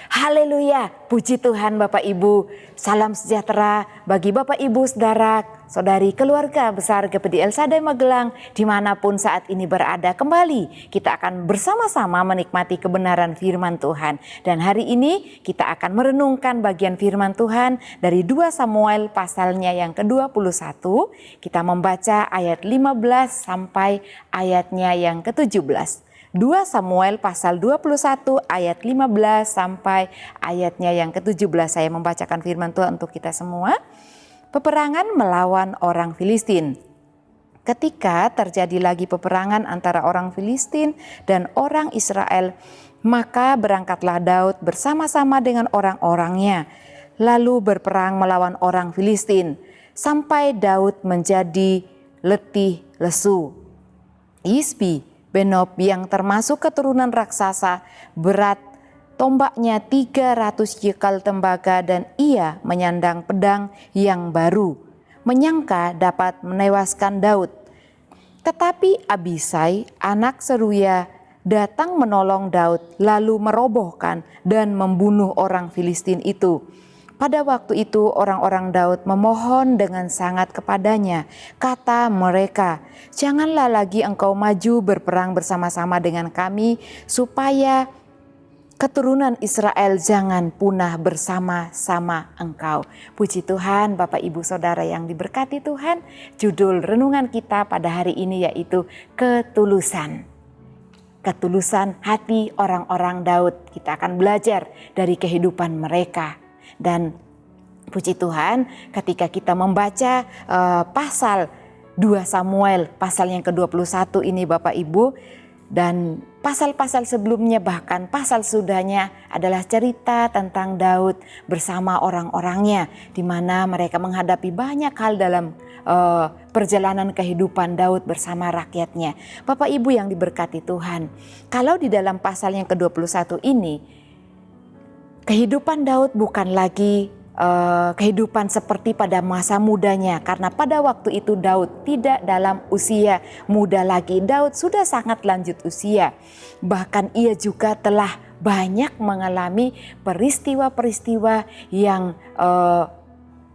Haleluya, puji Tuhan Bapak Ibu. Salam sejahtera bagi Bapak Ibu, saudara, saudari, keluarga besar GPD El Shaddai Magelang dimanapun saat ini berada. Kembali kita akan bersama-sama menikmati kebenaran firman Tuhan. Dan hari ini kita akan merenungkan bagian firman Tuhan dari 2 Samuel pasalnya yang ke-21. Kita membaca ayat 15 sampai ayatnya yang ke-17. 2 Samuel pasal 21 ayat 15 sampai ayatnya yang ke-17. Saya membacakan firman Tuhan untuk kita semua. Peperangan melawan orang Filistin. Ketika terjadi lagi peperangan antara orang Filistin dan orang Israel, maka berangkatlah Daud bersama-sama dengan orang-orangnya, lalu berperang melawan orang Filistin, sampai Daud menjadi letih lesu. Isbi Benob yang termasuk keturunan raksasa, berat tombaknya 300 jekal tembaga, dan ia menyandang pedang yang baru, menyangka dapat menewaskan Daud. Tetapi Abisai anak Seruya datang menolong Daud, lalu merobohkan dan membunuh orang Filistin itu. Pada waktu itu orang-orang Daud memohon dengan sangat kepadanya. Kata mereka, "Janganlah lagi engkau maju berperang bersama-sama dengan kami, supaya keturunan Israel jangan punah bersama-sama engkau." Puji Tuhan, Bapak Ibu Saudara yang diberkati Tuhan. Judul renungan kita pada hari ini yaitu ketulusan. Ketulusan hati orang-orang Daud. Kita akan belajar dari kehidupan mereka. Dan puji Tuhan, ketika kita membaca pasal 2 Samuel, pasal yang ke-21 ini Bapak Ibu, dan pasal-pasal sebelumnya bahkan pasal sudahnya adalah cerita tentang Daud bersama orang-orangnya, di mana mereka menghadapi banyak hal dalam perjalanan kehidupan Daud bersama rakyatnya. Bapak Ibu yang diberkati Tuhan, kalau di dalam pasal yang ke-21 ini, kehidupan Daud bukan lagi kehidupan seperti pada masa mudanya, karena pada waktu itu Daud tidak dalam usia muda lagi. Daud sudah sangat lanjut usia. Bahkan ia juga telah banyak mengalami peristiwa-peristiwa yang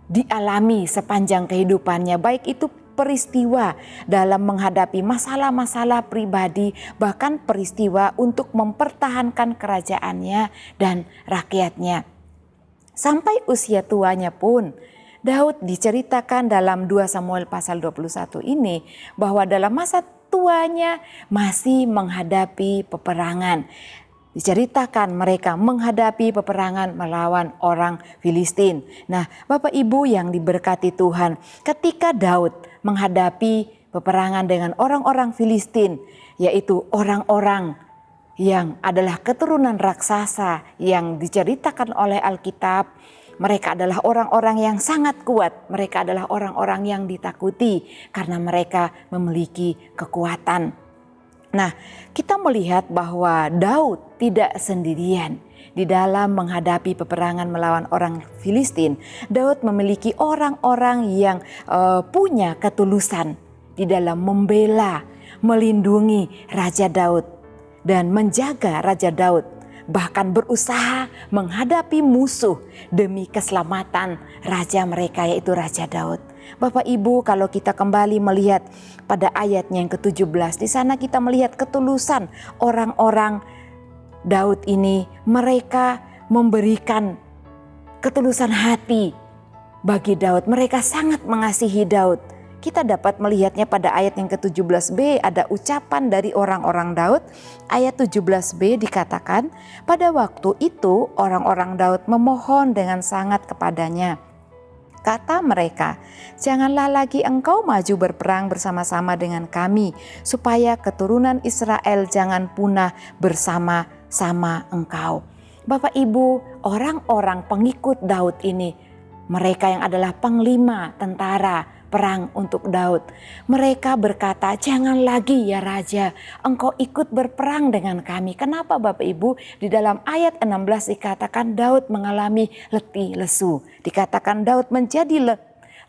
dialami sepanjang kehidupannya, baik itu peristiwa dalam menghadapi masalah-masalah pribadi, bahkan peristiwa untuk mempertahankan kerajaannya dan rakyatnya. Sampai usia tuanya pun, Daud diceritakan dalam 2 Samuel pasal 21 ini bahwa dalam masa tuanya masih menghadapi peperangan. Diceritakan mereka menghadapi peperangan melawan orang Filistin. Nah, Bapak Ibu yang diberkati Tuhan, ketika Daud menghadapi peperangan dengan orang-orang Filistin, yaitu orang-orang yang adalah keturunan raksasa yang diceritakan oleh Alkitab, mereka adalah orang-orang yang sangat kuat, mereka adalah orang-orang yang ditakuti karena mereka memiliki kekuatan. Nah, kita melihat bahwa Daud tidak sendirian di dalam menghadapi peperangan melawan orang Filistin. Daud memiliki orang-orang yang punya ketulusan di dalam membela, melindungi Raja Daud dan menjaga Raja Daud. Bahkan berusaha menghadapi musuh demi keselamatan raja mereka, yaitu Raja Daud. Bapak Ibu, kalau kita kembali melihat pada ayatnya yang ke-17, di sana kita melihat ketulusan orang-orang Daud ini. Mereka memberikan ketulusan hati bagi Daud. Mereka sangat mengasihi Daud. Kita dapat melihatnya pada ayat yang ke-17b, ada ucapan dari orang-orang Daud. Ayat 17b dikatakan, pada waktu itu orang-orang Daud memohon dengan sangat kepadanya. Kata mereka, "Janganlah lagi engkau maju berperang bersama-sama dengan kami, supaya keturunan Israel jangan punah bersama-sama engkau." Bapak Ibu, orang-orang pengikut Daud ini, mereka yang adalah panglima tentara perang untuk Daud, mereka berkata, "Jangan lagi ya Raja, engkau ikut berperang dengan kami." Kenapa Bapak Ibu? Di dalam ayat 16 dikatakan Daud mengalami letih lesu. Dikatakan Daud menjadi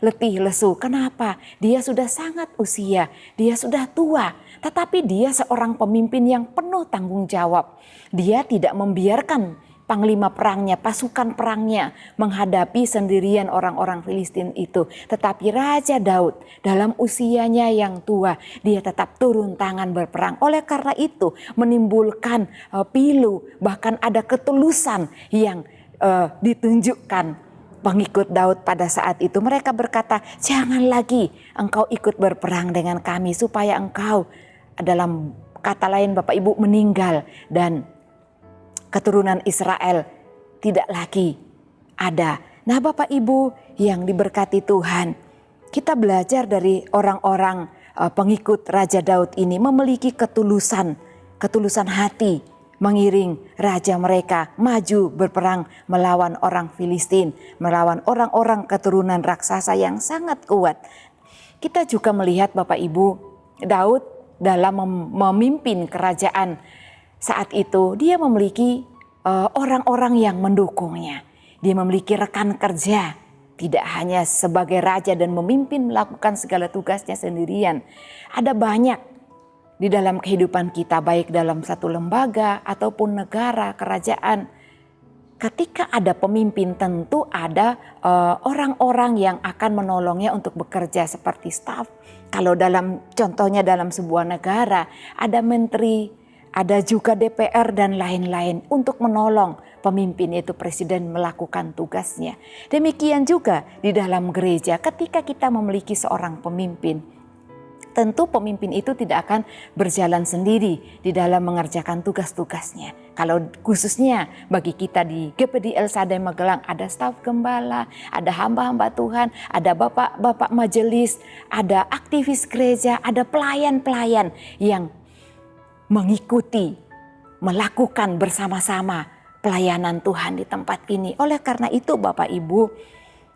letih lesu. Kenapa? Dia sudah sangat usia, dia sudah tua, tetapi dia seorang pemimpin yang penuh tanggung jawab. Dia tidak membiarkan panglima perangnya, pasukan perangnya menghadapi sendirian orang-orang Filistin itu. Tetapi Raja Daud dalam usianya yang tua, dia tetap turun tangan berperang. Oleh karena itu menimbulkan pilu, bahkan ada ketulusan yang ditunjukkan pengikut Daud pada saat itu. Mereka berkata, jangan lagi engkau ikut berperang dengan kami, supaya engkau, dalam kata lain Bapak Ibu, meninggal dan keturunan Israel tidak lagi ada. Nah Bapak Ibu yang diberkati Tuhan, kita belajar dari orang-orang pengikut Raja Daud ini memiliki ketulusan hati, mengiring raja mereka maju berperang melawan orang Filistin, melawan orang-orang keturunan raksasa yang sangat kuat. Kita juga melihat Bapak Ibu, Daud dalam memimpin kerajaan saat itu dia memiliki orang-orang yang mendukungnya. Dia memiliki rekan kerja, tidak hanya sebagai raja dan memimpin melakukan segala tugasnya sendirian. Ada banyak di dalam kehidupan kita, baik dalam satu lembaga ataupun negara, kerajaan. Ketika ada pemimpin, tentu ada orang-orang yang akan menolongnya untuk bekerja seperti staf. Kalau contohnya dalam sebuah negara, ada menteri, ada juga DPR dan lain-lain untuk menolong pemimpin, yaitu presiden, melakukan tugasnya. Demikian juga di dalam gereja, ketika kita memiliki seorang pemimpin, tentu pemimpin itu tidak akan berjalan sendiri di dalam mengerjakan tugas-tugasnya. Kalau khususnya bagi kita di GPD El Shaddai Magelang, ada staf gembala, ada hamba-hamba Tuhan, ada bapak-bapak majelis, ada aktivis gereja, ada pelayan-pelayan yang mengikuti, melakukan bersama-sama pelayanan Tuhan di tempat ini. Oleh karena itu Bapak Ibu,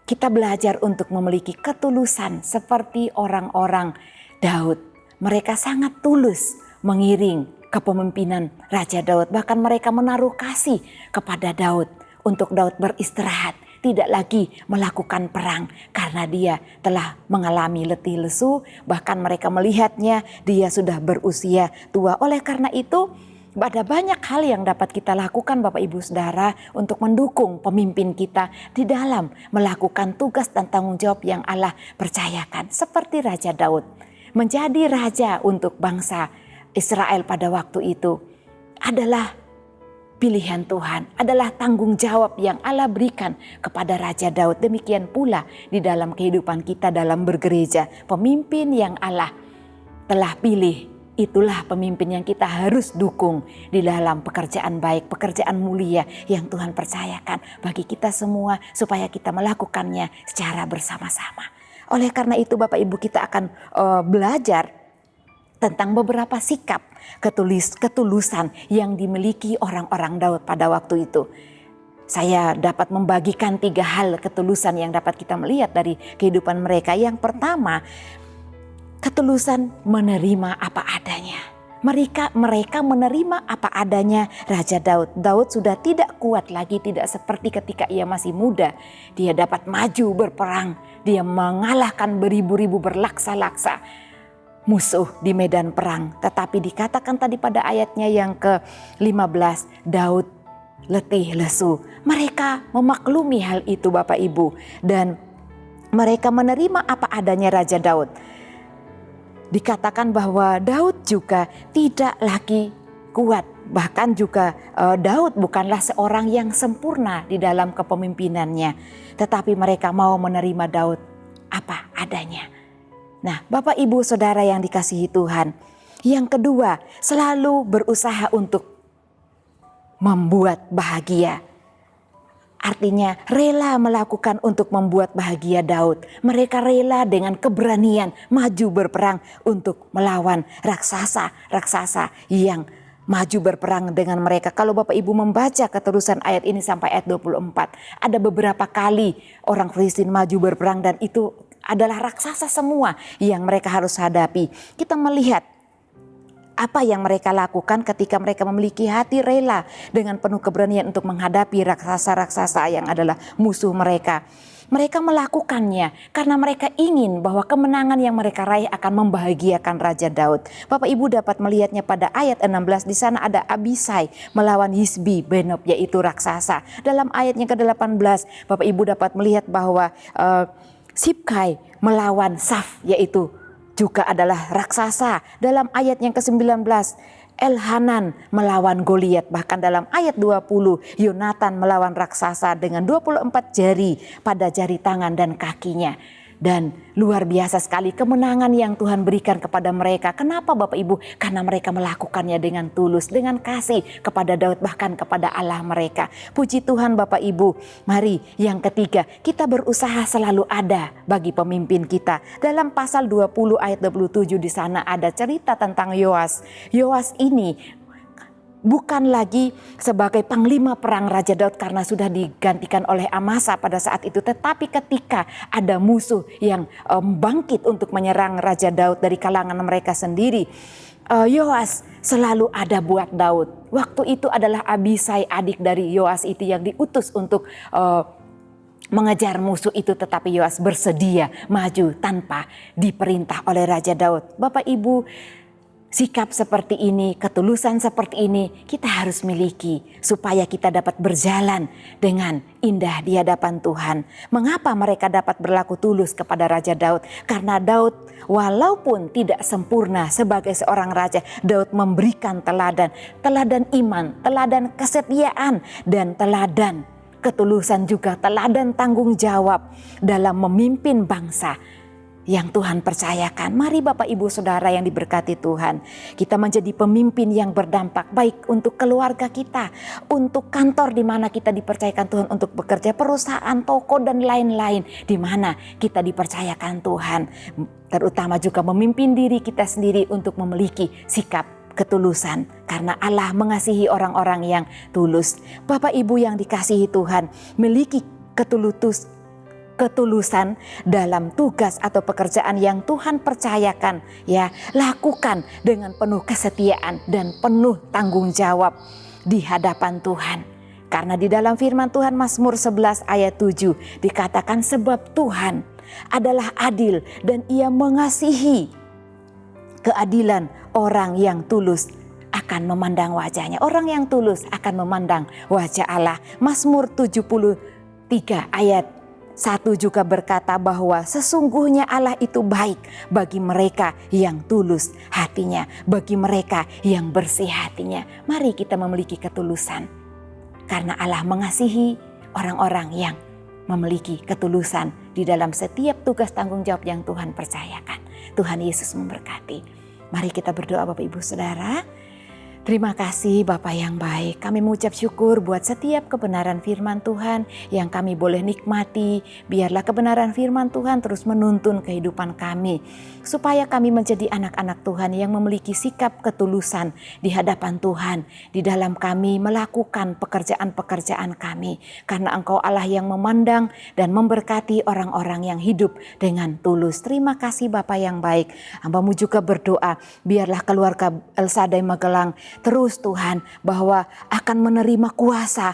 kita belajar untuk memiliki ketulusan seperti orang-orang Daud. Mereka sangat tulus mengiring kepemimpinan Raja Daud. Bahkan mereka menaruh kasih kepada Daud untuk Daud beristirahat, tidak lagi melakukan perang karena dia telah mengalami letih lesu, bahkan mereka melihatnya dia sudah berusia tua. Oleh karena itu ada banyak hal yang dapat kita lakukan Bapak Ibu Saudara untuk mendukung pemimpin kita di dalam melakukan tugas dan tanggung jawab yang Allah percayakan. Seperti Raja Daud menjadi raja untuk bangsa Israel pada waktu itu adalah pilihan Tuhan, adalah tanggung jawab yang Allah berikan kepada Raja Daud. Demikian pula di dalam kehidupan kita dalam bergereja. Pemimpin yang Allah telah pilih, itulah pemimpin yang kita harus dukung di dalam pekerjaan baik, pekerjaan mulia yang Tuhan percayakan bagi kita semua, supaya kita melakukannya secara bersama-sama. Oleh karena itu Bapak Ibu, kita akan belajar tentang beberapa sikap ketulusan yang dimiliki orang-orang Daud pada waktu itu. Saya dapat membagikan 3 hal ketulusan yang dapat kita melihat dari kehidupan mereka. Yang pertama, ketulusan menerima apa adanya. Mereka menerima apa adanya Raja Daud. Daud sudah tidak kuat lagi, tidak seperti ketika ia masih muda. Dia dapat maju berperang, dia mengalahkan beribu-ribu berlaksa-laksa musuh di medan perang. Tetapi dikatakan tadi pada ayatnya yang ke-15, Daud letih lesu. Mereka memaklumi hal itu Bapak Ibu, dan mereka menerima apa adanya Raja Daud. Dikatakan bahwa Daud juga tidak lagi kuat. Bahkan juga Daud bukanlah seorang yang sempurna di dalam kepemimpinannya, tetapi mereka mau menerima Daud apa adanya. Nah, Bapak Ibu Saudara yang dikasihi Tuhan, yang kedua, selalu berusaha untuk membuat bahagia. Artinya rela melakukan untuk membuat bahagia Daud. Mereka rela dengan keberanian maju berperang untuk melawan raksasa yang maju berperang dengan mereka. Kalau Bapak Ibu membaca keterusan ayat ini sampai ayat 24, ada beberapa kali orang Filistin maju berperang dan itu adalah raksasa semua yang mereka harus hadapi. Kita melihat apa yang mereka lakukan ketika mereka memiliki hati rela dengan penuh keberanian untuk menghadapi raksasa-raksasa yang adalah musuh mereka. Mereka melakukannya karena mereka ingin bahwa kemenangan yang mereka raih akan membahagiakan Raja Daud. Bapak Ibu dapat melihatnya pada ayat 16, di sana ada Abisai melawan Yisbi Benob, yaitu raksasa. Dalam ayat yang ke-18 Bapak Ibu dapat melihat bahwa Sibkai melawan Saf, yaitu juga adalah raksasa. Dalam ayat yang ke-19 Elhanan melawan Goliat. Bahkan dalam ayat 20 Yonatan melawan raksasa dengan 24 jari pada jari tangan dan kakinya. Dan luar biasa sekali kemenangan yang Tuhan berikan kepada mereka. Kenapa Bapak Ibu? Karena mereka melakukannya dengan tulus, dengan kasih kepada Daud, bahkan kepada Allah mereka. Puji Tuhan Bapak Ibu. Mari yang ketiga, kita berusaha selalu ada bagi pemimpin kita. Dalam pasal 20 ayat 27 di sana ada cerita tentang Yoas. Yoas ini bukan lagi sebagai panglima perang Raja Daud karena sudah digantikan oleh Amasa pada saat itu. Tetapi ketika ada musuh yang bangkit untuk menyerang Raja Daud dari kalangan mereka sendiri, Yoas selalu ada buat Daud. Waktu itu adalah Abisai, adik dari Yoas itu, yang diutus untuk mengejar musuh itu, tetapi Yoas bersedia maju tanpa diperintah oleh Raja Daud. Bapak Ibu, sikap seperti ini, ketulusan seperti ini kita harus miliki supaya kita dapat berjalan dengan indah di hadapan Tuhan. Mengapa mereka dapat berlaku tulus kepada Raja Daud? Karena Daud walaupun tidak sempurna sebagai seorang raja, Daud memberikan teladan iman, teladan kesetiaan, dan teladan ketulusan juga, teladan tanggung jawab dalam memimpin bangsa yang Tuhan percayakan. Mari Bapak Ibu Saudara yang diberkati Tuhan, kita menjadi pemimpin yang berdampak baik untuk keluarga kita, untuk kantor di mana kita dipercayakan Tuhan untuk bekerja, perusahaan, toko dan lain-lain di mana kita dipercayakan Tuhan. Terutama juga memimpin diri kita sendiri untuk memiliki sikap ketulusan, karena Allah mengasihi orang-orang yang tulus. Bapak Ibu yang dikasihi Tuhan, miliki ketulusan dalam tugas atau pekerjaan yang Tuhan percayakan, ya, lakukan dengan penuh kesetiaan dan penuh tanggung jawab di hadapan Tuhan. Karena di dalam firman Tuhan Mazmur 11 ayat 7 dikatakan, sebab Tuhan adalah adil dan Ia mengasihi keadilan orang yang tulus akan memandang wajahnya. Orang yang tulus akan memandang wajah Allah. Mazmur 73 ayat 1 juga berkata bahwa sesungguhnya Allah itu baik bagi mereka yang tulus hatinya, bagi mereka yang bersih hatinya. Mari kita memiliki ketulusan, karena Allah mengasihi orang-orang yang memiliki ketulusan di dalam setiap tugas tanggung jawab yang Tuhan percayakan. Tuhan Yesus memberkati. Mari kita berdoa Bapak Ibu Saudara. Terima kasih Bapa yang baik, kami mengucap syukur buat setiap kebenaran firman Tuhan yang kami boleh nikmati. Biarlah kebenaran firman Tuhan terus menuntun kehidupan kami, supaya kami menjadi anak-anak Tuhan yang memiliki sikap ketulusan di hadapan Tuhan, di dalam kami melakukan pekerjaan-pekerjaan kami. Karena Engkau Allah yang memandang dan memberkati orang-orang yang hidup dengan tulus. Terima kasih Bapa yang baik. Hamba-Mu juga berdoa, biarlah keluarga El Shaddai Magelang terus Tuhan, bahwa akan menerima kuasa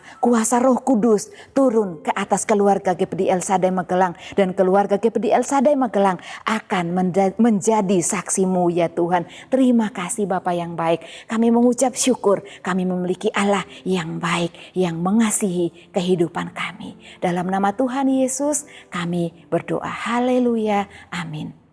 Roh Kudus turun ke atas keluarga GPD El Shaddai Magelang, dan keluarga GPD El Shaddai Magelang akan menjadi saksi-Mu ya Tuhan. Terima kasih Bapa yang baik, kami mengucap syukur kami memiliki Allah yang baik yang mengasihi kehidupan kami. Dalam nama Tuhan Yesus kami berdoa, haleluya, amin.